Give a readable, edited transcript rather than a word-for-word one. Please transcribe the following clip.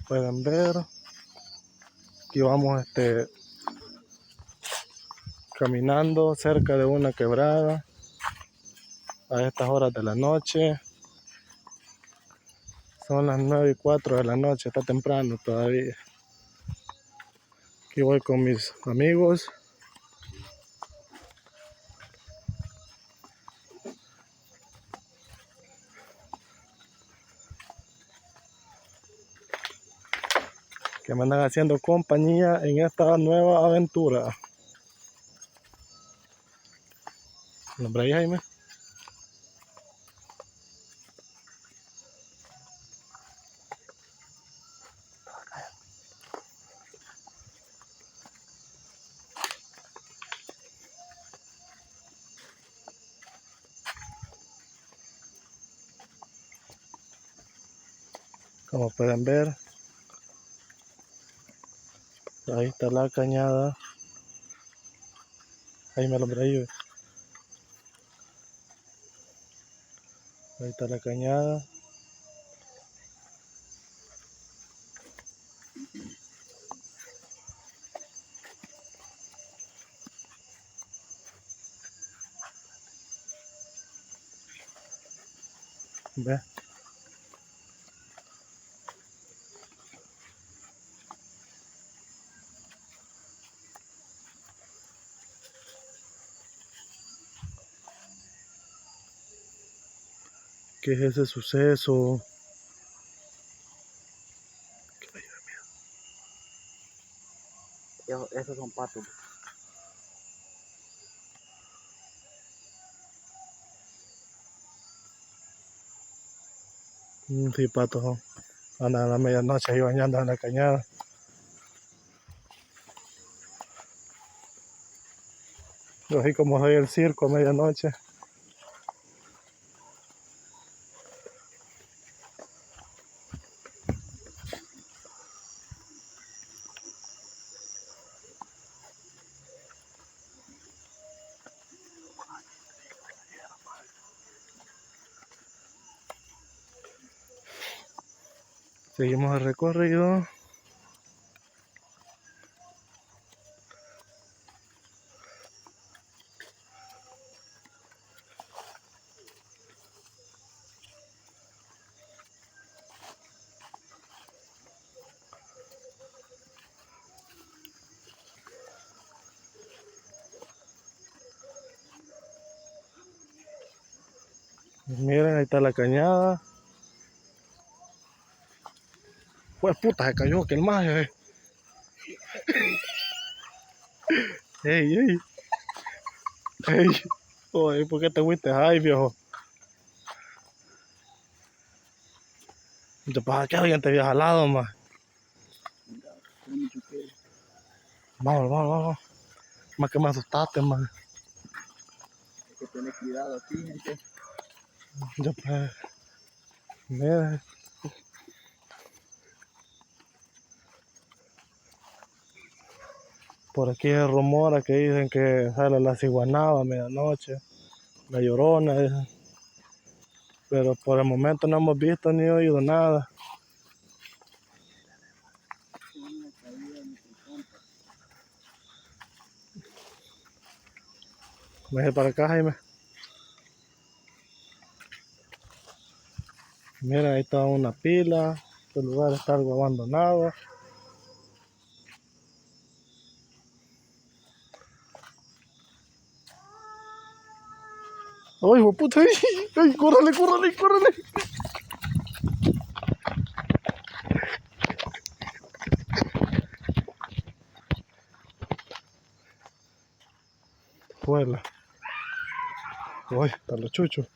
pueden ver, aquí vamos caminando cerca de una quebrada a estas horas de la noche. Son las 9:04 de la noche, está temprano todavía. Aquí voy con mis amigos. Que me andan haciendo compañía en esta nueva aventura. ¿Nombre ahí, Jaime? Como pueden ver, ahí está la cañada. Ahí me lo ahí. Ahí está la cañada. Ve. ¿Qué es ese suceso? Esos son patos. Sí, patos son. Andan a la medianoche ahí bañando en la cañada. Así como soy el circo a medianoche. Seguimos el recorrido. Miren, ahí está la cañada. Pues puta, se cayó aquel maje. Ey, ey. Ey. Oye, ¿por qué te fuiste ahí, viejo? Te pasa que alguien te había jalado, más. Vamos, vamos, vamos. Más que me asustaste, más. Hay que tener cuidado aquí, gente. Yo pues. Mira. Por aquí hay rumores que dicen que sale la ciguanaba a medianoche. La llorona, dicen. Pero por el momento no hemos visto ni oído nada. Vete para acá, Jaime. Mira, ahí está una pila. Este lugar está algo abandonado. ¡Ay, hijo de puta! ¡Ay, córrele, córrele, córrele! Fuera. Uy, está los chuchos.